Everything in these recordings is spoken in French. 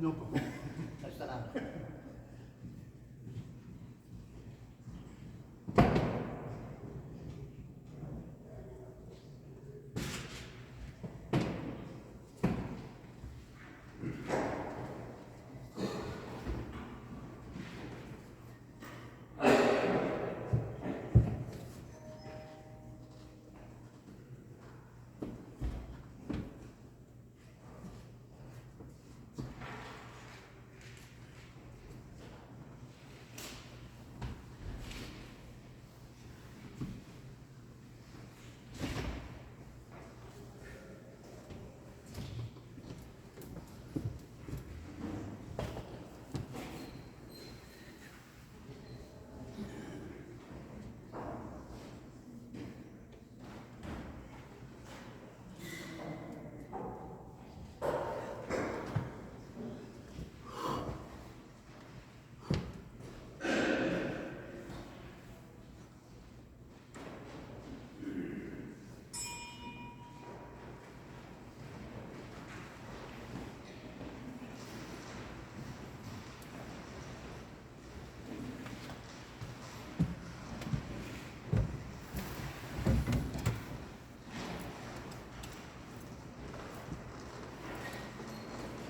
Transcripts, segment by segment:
non pas. Reste là.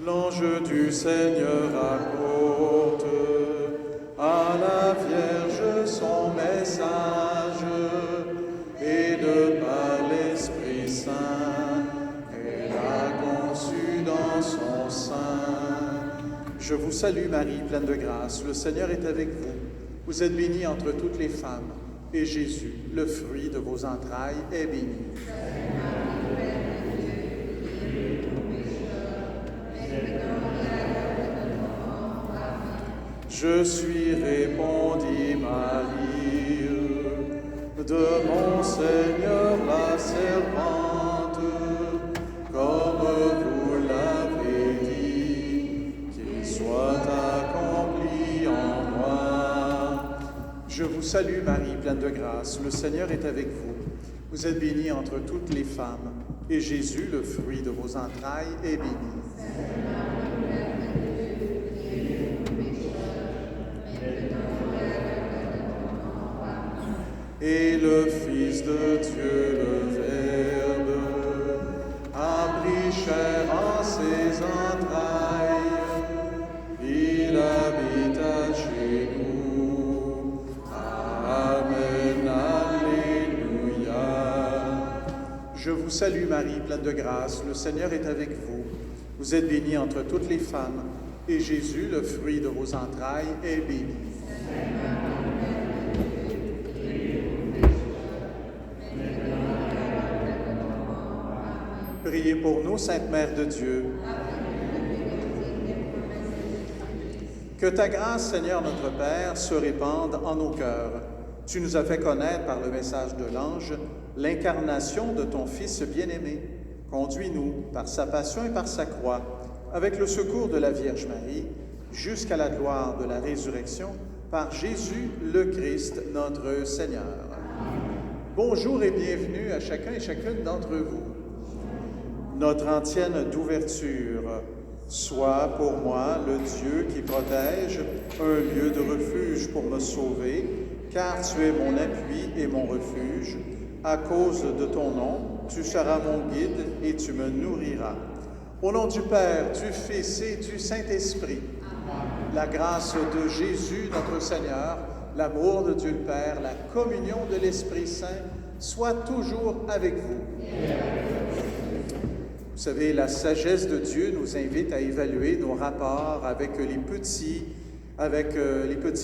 L'ange du Seigneur apporte à la Vierge son message, et de par l'Esprit Saint, elle a conçu dans son sein. Je vous salue Marie, pleine de grâce, le Seigneur est avec vous. Vous êtes bénie entre toutes les femmes, et Jésus, le fruit de vos entrailles, est béni. Je suis, répondit Marie, de mon Seigneur la servante, comme vous l'avez dit, qu'il soit accompli en moi. Je vous salue Marie, pleine de grâce, le Seigneur est avec vous. Vous êtes bénie entre toutes les femmes, et Jésus, le fruit de vos entrailles, est béni. Et le Fils de Dieu, le Verbe, a pris chair en ses entrailles, il habita chez nous. Amen, Alléluia. Je vous salue Marie, pleine de grâce, le Seigneur est avec vous. Vous êtes bénie entre toutes les femmes, et Jésus, le fruit de vos entrailles, est béni. Priez pour nous, Sainte Mère de Dieu. Que ta grâce, Seigneur notre Père, se répande en nos cœurs. Tu nous as fait connaître par le message de l'ange l'incarnation de ton Fils bien-aimé. Conduis-nous, par sa passion et par sa croix, avec le secours de la Vierge Marie, jusqu'à la gloire de la résurrection, par Jésus le Christ, notre Seigneur. Bonjour et bienvenue à chacun et chacune d'entre vous. Notre antienne d'ouverture, sois pour moi le Dieu qui protège, un lieu de refuge pour me sauver, car tu es mon appui et mon refuge. À cause de ton nom, tu seras mon guide et tu me nourriras. Au nom du Père, du Fils et du Saint-Esprit, la grâce de Jésus, notre Seigneur, l'amour de Dieu le Père, la communion de l'Esprit Saint, soit toujours avec vous. Vous savez, la sagesse de Dieu nous invite à évaluer nos rapports avec les petits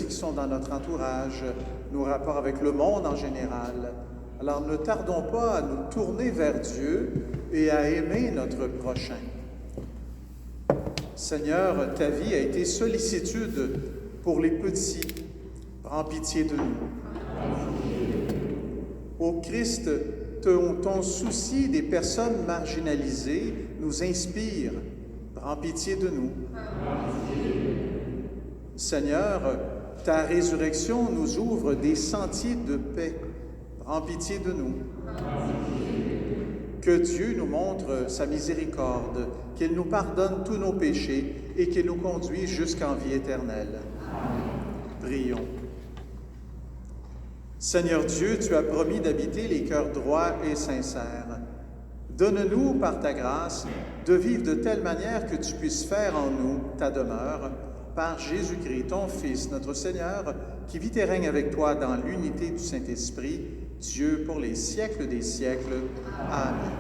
qui sont dans notre entourage, nos rapports avec le monde en général. Alors ne tardons pas à nous tourner vers Dieu et à aimer notre prochain. Seigneur, ta vie a été sollicitude pour les petits. Prends pitié de nous. Ô Christ, ton souci des personnes marginalisées nous inspire. Prends pitié de nous. Seigneur, ta résurrection nous ouvre des sentiers de paix. Prends pitié de nous. Que Dieu nous montre sa miséricorde, qu'il nous pardonne tous nos péchés et qu'il nous conduise jusqu'en vie éternelle. Prions. Seigneur Dieu, tu as promis d'habiter les cœurs droits et sincères. Donne-nous, par ta grâce, de vivre de telle manière que tu puisses faire en nous ta demeure, par Jésus-Christ, ton Fils, notre Seigneur, qui vit et règne avec toi dans l'unité du Saint-Esprit, Dieu pour les siècles des siècles. Amen.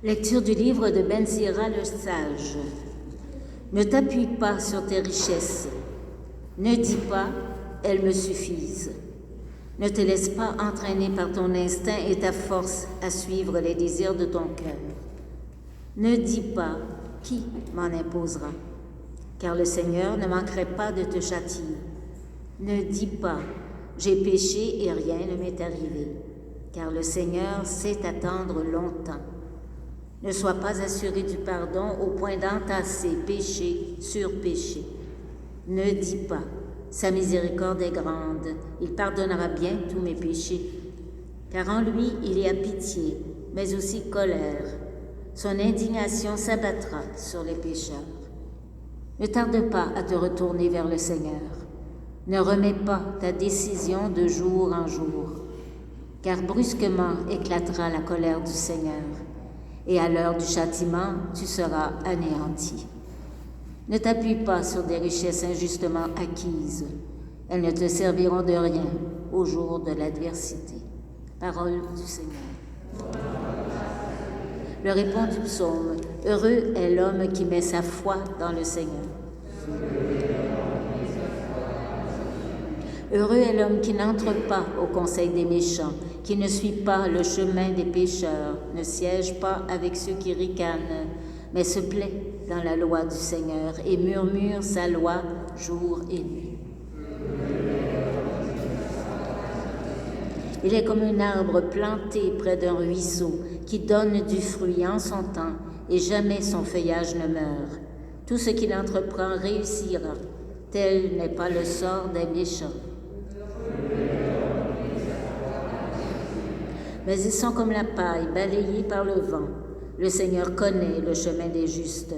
Lecture du livre de Ben Sira le sage. Ne t'appuie pas sur tes richesses. Ne dis pas « elles me suffisent ». Ne te laisse pas entraîner par ton instinct et ta force à suivre les désirs de ton cœur. Ne dis pas « qui m'en imposera ?» car le Seigneur ne manquerait pas de te châtier. Ne dis pas « j'ai péché et rien ne m'est arrivé » car le Seigneur sait attendre longtemps. Ne sois pas assuré du pardon au point d'entasser péché sur péché. Ne dis pas « sa miséricorde est grande, il pardonnera bien tous mes péchés ». Car en lui il y a pitié, mais aussi colère. Son indignation s'abattra sur les pécheurs. Ne tarde pas à te retourner vers le Seigneur. Ne remets pas ta décision de jour en jour, car brusquement éclatera la colère du Seigneur. Et à l'heure du châtiment, tu seras anéanti. Ne t'appuie pas sur des richesses injustement acquises. Elles ne te serviront de rien au jour de l'adversité. Parole du Seigneur. Le répond du psaume. Heureux est l'homme qui met sa foi dans le Seigneur. Heureux est l'homme qui n'entre pas au conseil des méchants, qui ne suit pas le chemin des pécheurs, ne siège pas avec ceux qui ricanent, mais se plaît dans la loi du Seigneur et murmure sa loi jour et nuit. Il est comme un arbre planté près d'un ruisseau qui donne du fruit en son temps et jamais son feuillage ne meurt. Tout ce qu'il entreprend réussira. Tel n'est pas le sort des méchants. Mais ils sont comme la paille balayée par le vent. Le Seigneur connaît le chemin des justes,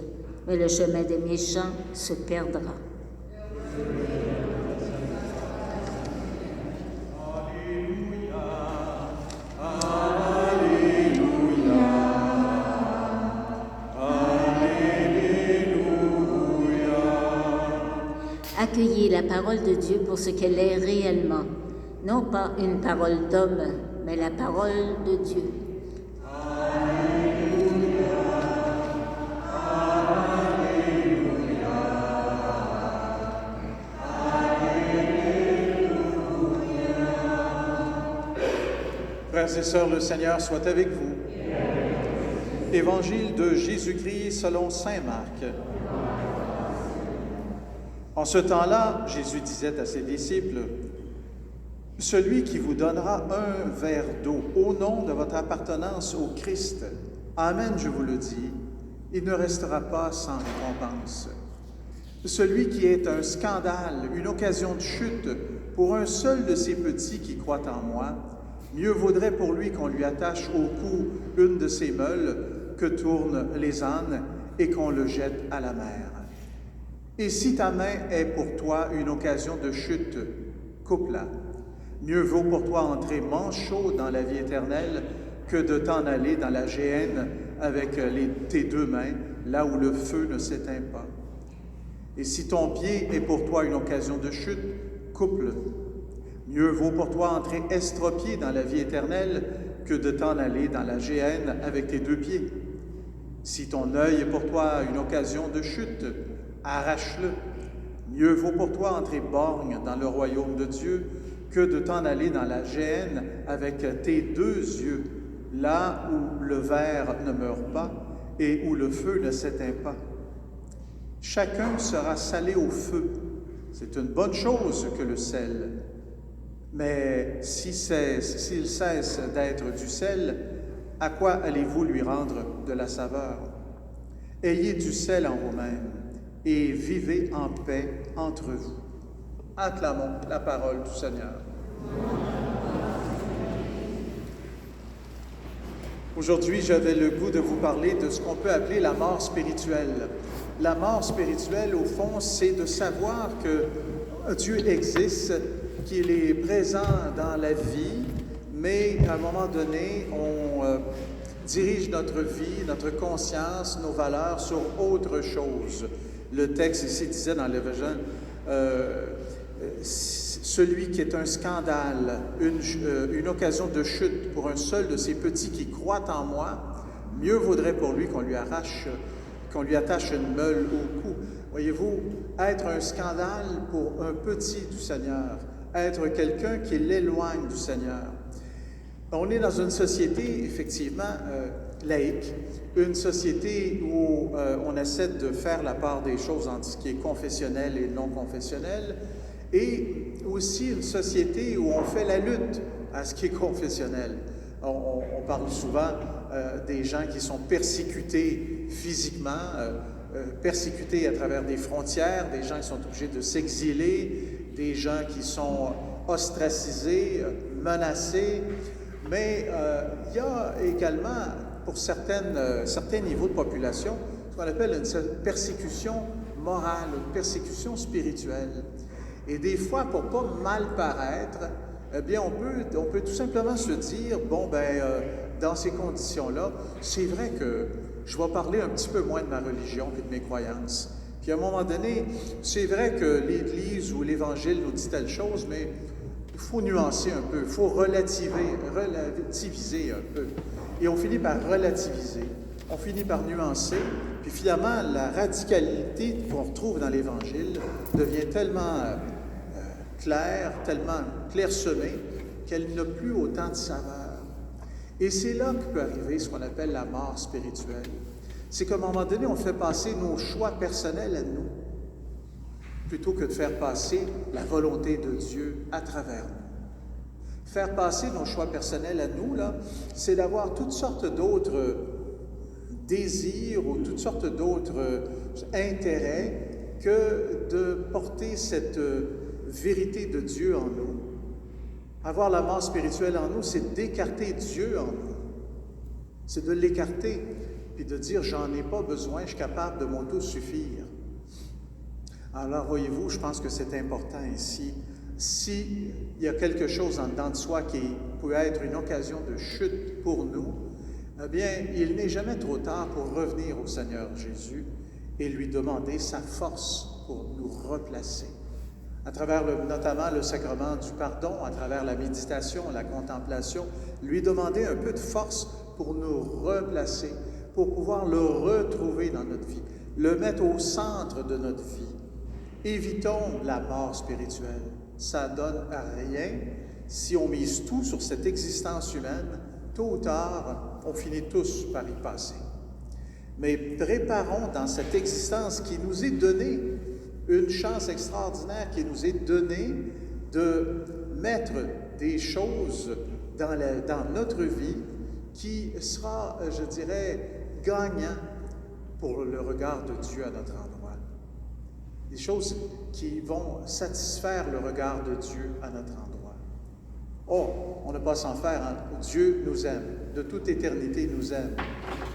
mais le chemin des méchants se perdra. Accueillez la parole de Dieu pour ce qu'elle est réellement, non pas une parole d'homme, mais la parole de Dieu. Frères et sœurs, le Seigneur soit avec vous. Évangile de Jésus-Christ selon saint Marc. En ce temps-là, Jésus disait à ses disciples, « Celui qui vous donnera un verre d'eau au nom de votre appartenance au Christ, Amen, je vous le dis, il ne restera pas sans récompense. Celui qui est un scandale, une occasion de chute pour un seul de ces petits qui croient en moi, mieux vaudrait pour lui qu'on lui attache au cou une de ses meules que tournent les ânes et qu'on le jette à la mer. Et si ta main est pour toi une occasion de chute, coupe-la. Mieux vaut pour toi entrer manchot dans la vie éternelle que de t'en aller dans la géhenne avec tes deux mains, là où le feu ne s'éteint pas. Et si ton pied est pour toi une occasion de chute, coupe-le. Mieux vaut pour toi entrer estropié dans la vie éternelle que de t'en aller dans la géhenne avec tes deux pieds. Si ton œil est pour toi une occasion de chute, arrache-le. Mieux vaut pour toi entrer borgne dans le royaume de Dieu que de t'en aller dans la géhenne avec tes deux yeux, là où le ver ne meurt pas et où le feu ne s'éteint pas. Chacun sera salé au feu. C'est une bonne chose que le sel. Mais s'il cesse d'être du sel, à quoi allez-vous lui rendre de la saveur? Ayez du sel en vous-même et vivez en paix entre vous. Acclamons la parole du Seigneur. Aujourd'hui, j'avais le goût de vous parler de ce qu'on peut appeler la mort spirituelle. La mort spirituelle, au fond, c'est de savoir que Dieu existe, qu'il est présent dans la vie, mais à un moment donné, on dirige notre vie, notre conscience, nos valeurs sur autre chose. Le texte ici disait dans l'Évangile, celui qui est un scandale, une occasion de chute pour un seul de ces petits qui croient en moi, mieux vaudrait pour lui qu'on lui attache une meule au cou. Voyez-vous, être un scandale pour un petit du Seigneur, être quelqu'un qui l'éloigne du Seigneur. On est dans une société, effectivement, laïque, une société où on essaie de faire la part des choses entre ce qui est confessionnel et non confessionnel, et aussi une société où on fait la lutte à ce qui est confessionnel. On parle souvent des gens qui sont persécutés physiquement, persécutés à travers des frontières, des gens qui sont obligés de s'exiler, des gens qui sont ostracisés, menacés. Mais il y a également, pour certains niveaux de population, ce qu'on appelle une persécution morale, une persécution spirituelle. Et des fois, pour pas mal paraître, eh bien, on peut tout simplement se dire, dans ces conditions-là, c'est vrai que je vais parler un petit peu moins de ma religion que de mes croyances. Puis à un moment donné, c'est vrai que l'Église ou l'Évangile nous dit telle chose, mais il faut nuancer un peu, il faut relativiser un peu. Et on finit par relativiser, on finit par nuancer, puis finalement, la radicalité qu'on retrouve dans l'Évangile devient tellement claire, tellement clairsemée, qu'elle n'a plus autant de saveur. Et c'est là que peut arriver ce qu'on appelle la mort spirituelle. C'est qu'à un moment donné, on fait passer nos choix personnels à nous, plutôt que de faire passer la volonté de Dieu à travers nous. Faire passer nos choix personnels à nous, là, c'est d'avoir toutes sortes d'autres désirs ou toutes sortes d'autres intérêts que de porter cette vérité de Dieu en nous. Avoir la mort spirituelle en nous, c'est d'écarter Dieu en nous. C'est de l'écarter, puis de dire, j'en ai pas besoin, je suis capable de m'auto-suffire. Alors, voyez-vous, je pense que c'est important ici. S'il y a quelque chose en dedans de soi qui peut être une occasion de chute pour nous, eh bien, il n'est jamais trop tard pour revenir au Seigneur Jésus et lui demander sa force pour nous replacer. À travers notamment le sacrement du pardon, à travers la méditation, la contemplation, lui demander un peu de force pour nous replacer, pour pouvoir le retrouver dans notre vie, le mettre au centre de notre vie. Évitons la mort spirituelle. Ça donne à rien. Si on mise tout sur cette existence humaine, tôt ou tard, on finit tous par y passer. Mais préparons dans cette existence qui nous est donnée, une chance extraordinaire qui nous est donnée de mettre des choses dans notre vie qui sera, je dirais, gagnant pour le regard de Dieu à notre endroit. Des choses qui vont satisfaire le regard de Dieu à notre endroit. Oh, on n'a pas à s'en faire, hein? Dieu nous aime, de toute éternité il nous aime.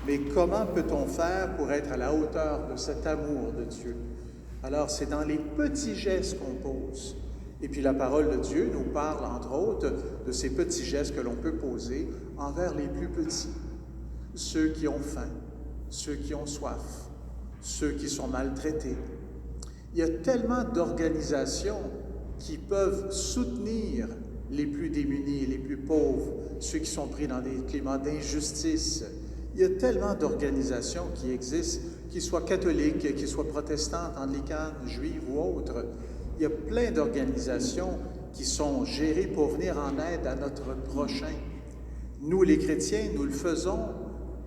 Mais comment peut-on faire pour être à la hauteur de cet amour de Dieu? Alors, c'est dans les petits gestes qu'on pose. Et puis la parole de Dieu nous parle, entre autres, de ces petits gestes que l'on peut poser envers les plus petits. Ceux qui ont faim, ceux qui ont soif, ceux qui sont maltraités. Il y a tellement d'organisations qui peuvent soutenir les plus démunis, les plus pauvres, ceux qui sont pris dans des climats d'injustice. Il y a tellement d'organisations qui existent, qu'ils soient catholiques, qu'ils soient protestantes, anglicanes, juives ou autres. Il y a plein d'organisations qui sont gérées pour venir en aide à notre prochain. Nous, les chrétiens, nous le faisons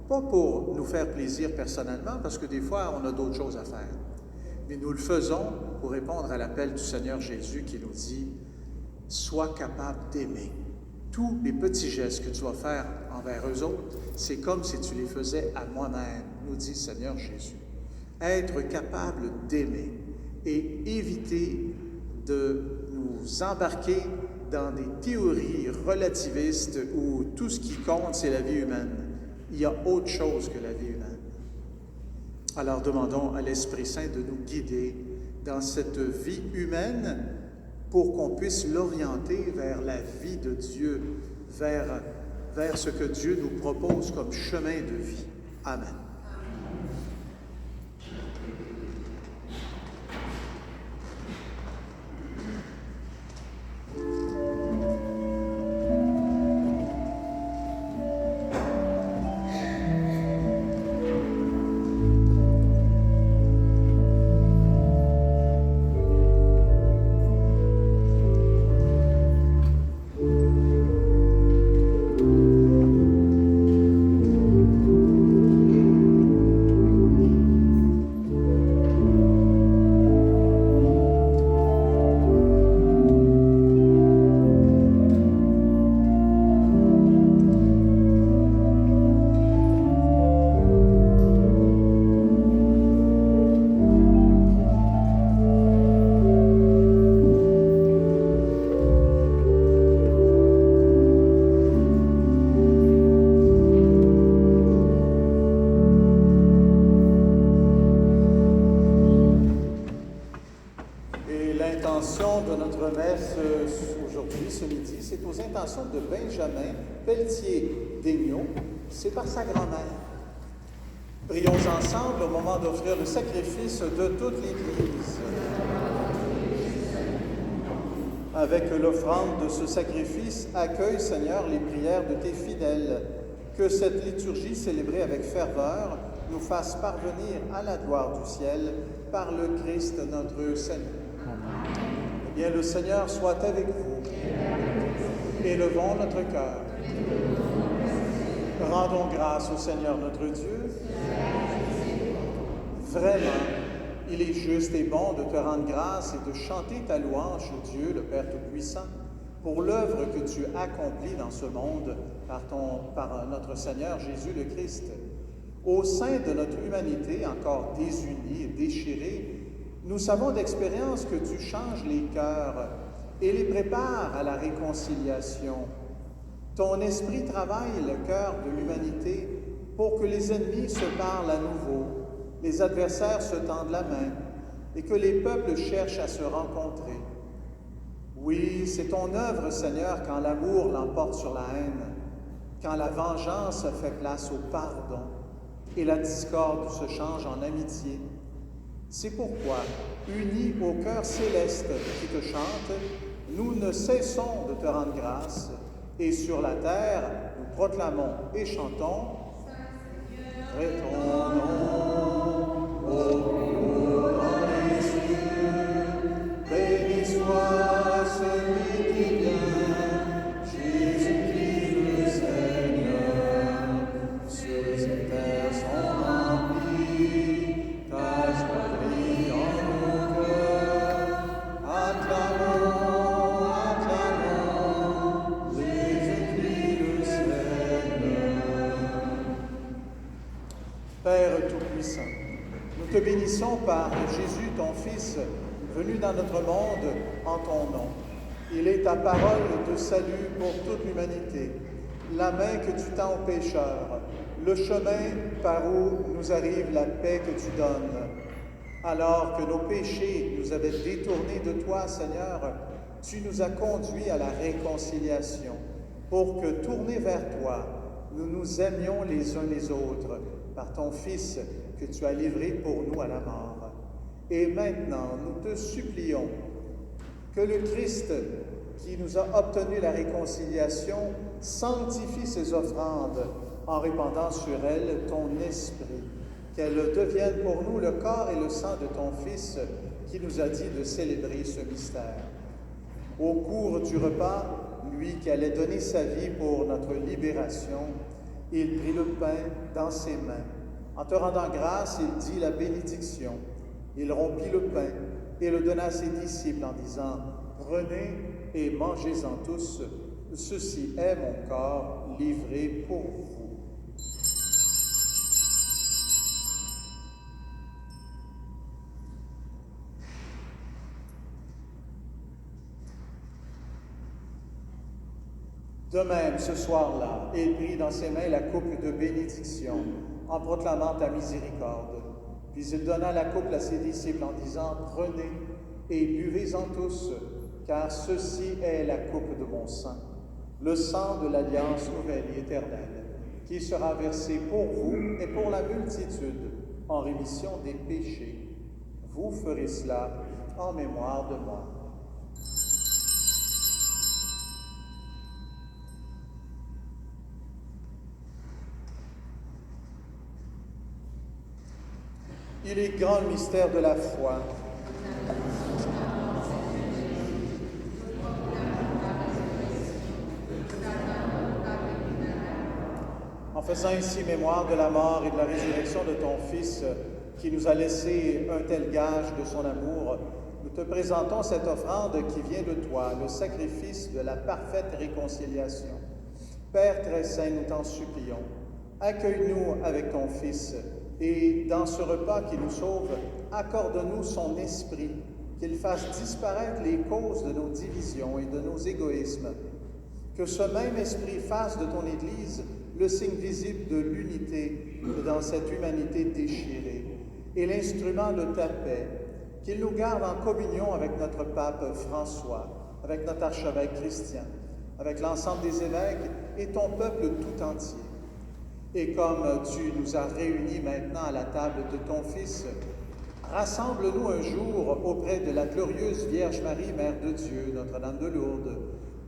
pas pour nous faire plaisir personnellement, parce que des fois, on a d'autres choses à faire. Mais nous le faisons pour répondre à l'appel du Seigneur Jésus qui nous dit « Sois capable d'aimer ». Tous les petits gestes que tu vas faire envers eux autres, c'est comme si tu les faisais à moi-même, nous dit le Seigneur Jésus. être capable d'aimer et éviter de nous embarquer dans des théories relativistes où tout ce qui compte, c'est la vie humaine. Il y a autre chose que la vie humaine. Alors demandons à l'Esprit Saint de nous guider dans cette vie humaine pour qu'on puisse l'orienter vers la vie de Dieu, vers ce que Dieu nous propose comme chemin de vie. Amen. L'intention de notre messe aujourd'hui, ce midi, c'est aux intentions de Benjamin Pelletier-Daigneault. C'est par sa grand-mère. Prions ensemble au moment d'offrir le sacrifice de toute l'Église. Avec l'offrande de ce sacrifice, accueille, Seigneur, les prières de tes fidèles. Que cette liturgie célébrée avec ferveur nous fasse parvenir à la gloire du ciel par le Christ notre Seigneur. Eh bien, le Seigneur soit avec vous. Élevons notre cœur. Rendons grâce au Seigneur notre Dieu. Vraiment, il est juste et bon de te rendre grâce et de chanter ta louange, Dieu, le Père Tout-Puissant, pour l'œuvre que tu accomplis dans ce monde par notre Seigneur Jésus le Christ. Au sein de notre humanité, encore désunie et déchirée, nous savons d'expérience que tu changes les cœurs et les prépares à la réconciliation. Ton esprit travaille le cœur de l'humanité pour que les ennemis se parlent à nouveau, les adversaires se tendent la main et que les peuples cherchent à se rencontrer. Oui, c'est ton œuvre, Seigneur, quand l'amour l'emporte sur la haine, quand la vengeance fait place au pardon et la discorde se change en amitié. C'est pourquoi, unis au cœur céleste qui te chante, nous ne cessons de te rendre grâce, et sur la terre, nous proclamons et chantons « Très ton nom, ô plus dans les cieux, béni soit celui qui vient, Jésus-Christ le Seigneur, cieux et terre sont remplis, ta joie brille en nos cœurs, acclamons, acclamons, Jésus-Christ le Seigneur. Père Tout-Puissant, nous te bénissons par Jésus, ton Fils, venu dans notre monde en ton nom. Il est ta parole de salut pour toute l'humanité, la main que tu tends aux pécheurs, le chemin par où nous arrive la paix que tu donnes. Alors que nos péchés nous avaient détournés de toi, Seigneur, tu nous as conduits à la réconciliation pour que, tournés vers toi, nous nous aimions les uns les autres par ton Fils que tu as livré pour nous à la mort. Et maintenant, nous te supplions que le Christ, qui nous a obtenu la réconciliation, sanctifie ces offrandes en répandant sur elles ton esprit, qu'elles deviennent pour nous le corps et le sang de ton Fils qui nous a dit de célébrer ce mystère. Au cours du repas, lui qui allait donner sa vie pour notre libération, il prit le pain dans ses mains. En te rendant grâce, il dit la bénédiction. Il rompit le pain et le donna à ses disciples en disant « Prenez et mangez-en tous, ceci est mon corps livré pour vous. » De même, ce soir-là, il prit dans ses mains la coupe de bénédiction en proclamant ta miséricorde. Puis il donna la coupe à ses disciples en disant, « Prenez et buvez-en tous, car ceci est la coupe de mon sang, le sang de l'alliance nouvelle et éternelle, qui sera versé pour vous et pour la multitude en rémission des péchés. Vous ferez cela en mémoire de moi. » Il est grand le mystère de la foi. En faisant ici mémoire de la mort et de la résurrection de ton Fils, qui nous a laissé un tel gage de son amour, nous te présentons cette offrande qui vient de toi, le sacrifice de la parfaite réconciliation. Père très saint, nous t'en supplions, accueille-nous avec ton Fils, et dans ce repas qui nous sauve, accorde-nous son esprit, qu'il fasse disparaître les causes de nos divisions et de nos égoïsmes. Que ce même esprit fasse de ton Église le signe visible de l'unité dans cette humanité déchirée et l'instrument de ta paix, qu'il nous garde en communion avec notre pape François, avec notre archevêque Christian, avec l'ensemble des évêques et ton peuple tout entier. Et comme tu nous as réunis maintenant à la table de ton Fils, rassemble-nous un jour auprès de la glorieuse Vierge Marie, Mère de Dieu, Notre-Dame de Lourdes,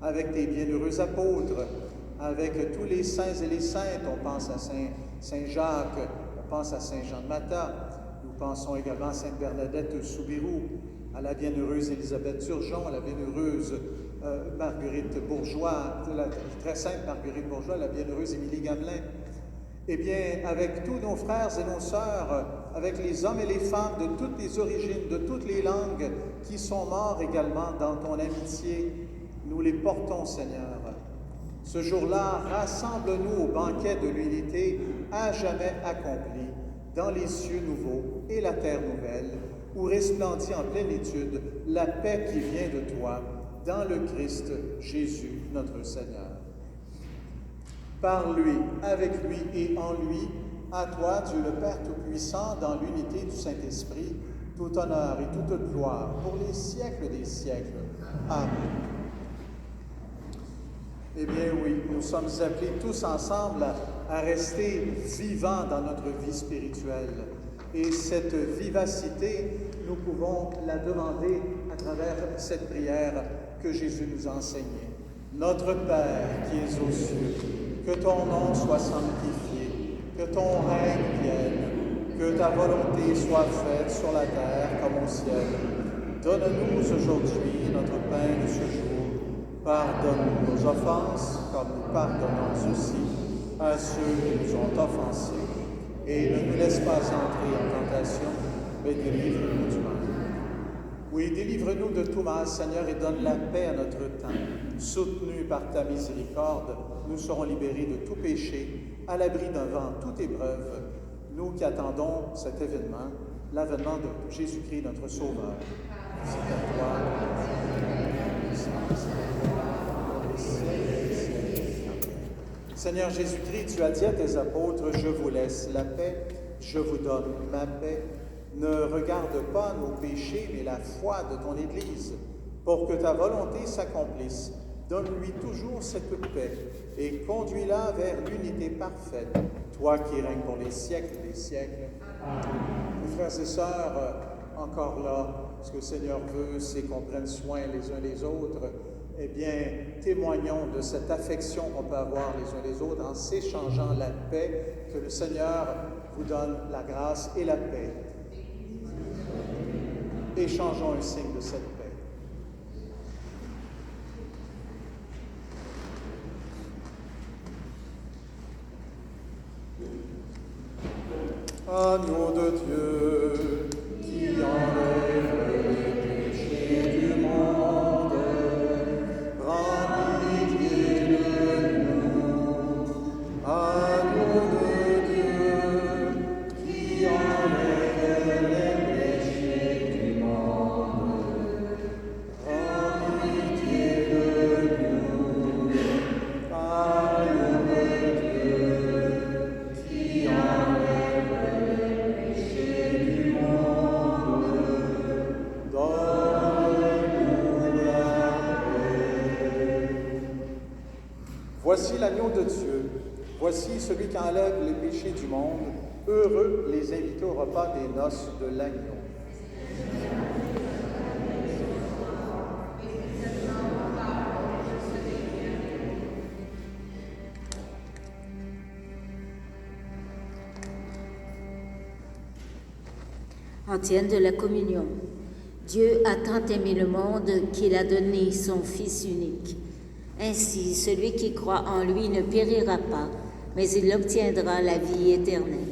avec tes bienheureux apôtres, avec tous les saints et les saintes. On pense à Saint Jacques, on pense à Saint Jean de Matha, nous pensons également à Sainte Bernadette Soubirous, à la bienheureuse Élisabeth Turgeon, à la bienheureuse Marguerite Bourgeois, la très sainte Marguerite Bourgeois, la bienheureuse Émilie Gamelin. Eh bien, avec tous nos frères et nos sœurs, avec les hommes et les femmes de toutes les origines, de toutes les langues, qui sont morts également dans ton amitié, nous les portons, Seigneur. Ce jour-là, rassemble-nous au banquet de l'unité à jamais accompli, dans les cieux nouveaux et la terre nouvelle, où resplendit en plénitude la paix qui vient de toi, dans le Christ Jésus, notre Seigneur. Par lui, avec lui et en lui, à toi, Dieu le Père Tout-Puissant, dans l'unité du Saint-Esprit, tout honneur et toute gloire pour les siècles des siècles. Amen. Eh bien oui, nous sommes appelés tous ensemble à rester vivants dans notre vie spirituelle. Et cette vivacité, nous pouvons la demander à travers cette prière que Jésus nous a enseignée. Notre Père qui es aux cieux, que ton nom soit sanctifié, que ton règne vienne, que ta volonté soit faite sur la terre comme au ciel. Donne-nous aujourd'hui notre pain de ce jour. Pardonne-nous nos offenses, comme nous pardonnons aussi à ceux qui nous ont offensés. Et ne nous laisse pas entrer en tentation, mais délivre-nous du mal. Oui, délivre-nous de tout mal, Seigneur, et donne la paix à notre temps. Soutenus par ta miséricorde, nous serons libérés de tout péché, à l'abri d'un vent toute épreuve, nous qui attendons cet événement, l'avènement de Jésus-Christ, notre Sauveur. C'est à toi. Seigneur Jésus-Christ, tu as dit à tes apôtres, je vous laisse la paix, je vous donne ma paix. Ne regarde pas nos péchés, mais la foi de ton Église, pour que ta volonté s'accomplisse. Donne-lui toujours cette paix et conduis-la vers l'unité parfaite, toi qui règnes pour les siècles des siècles. Mes frères et sœurs, encore là, ce que le Seigneur veut, c'est qu'on prenne soin les uns des autres. Eh bien, témoignons de cette affection qu'on peut avoir les uns les autres en s'échangeant la paix, que le Seigneur vous donne la grâce et la paix. Échangeons un signe de cette paix. Agneau de Dieu, qui enlève les péchés du monde, prends pitié de nous. Agneau de Dieu, qui enlève les péchés du monde, de Dieu, voici celui qui enlève les péchés du monde. Heureux les invités au repas des noces de l'agneau. Antienne de la communion. Dieu a tant aimé le monde qu'il a donné son Fils unique. Ainsi, celui qui croit en lui ne périra pas, mais il obtiendra la vie éternelle.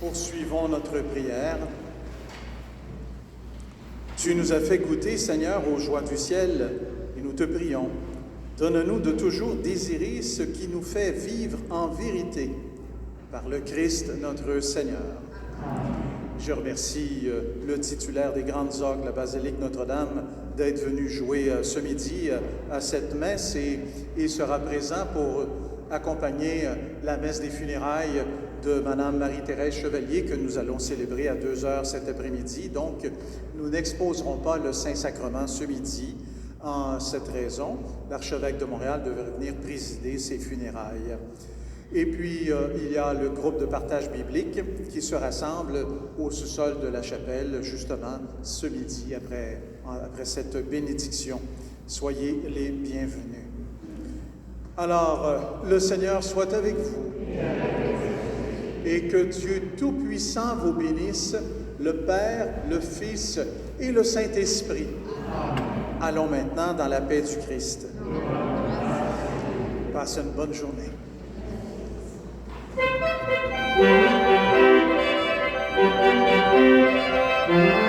Poursuivons notre prière. Tu nous as fait goûter, Seigneur, aux joies du ciel, et nous te prions. Donne-nous de toujours désirer ce qui nous fait vivre en vérité, par le Christ notre Seigneur. Amen. Je remercie le titulaire des Grandes Orgues, la basilique Notre-Dame, d'être venu jouer ce midi à cette messe et sera présent pour accompagner la messe des funérailles de Mme Marie-Thérèse Chevalier que nous allons célébrer à 2h cet après-midi. Donc, nous n'exposerons pas le Saint-Sacrement ce midi. En cette raison, l'archevêque de Montréal devrait venir présider ces funérailles. Et puis, il y a le groupe de partage biblique qui se rassemble au sous-sol de la chapelle, justement, ce midi, après cette bénédiction. Soyez les bienvenus. Alors, le Seigneur soit avec vous. Et que Dieu Tout-Puissant vous bénisse, le Père, le Fils et le Saint-Esprit. Allons maintenant dans la paix du Christ. Passez une bonne journée. Thank you.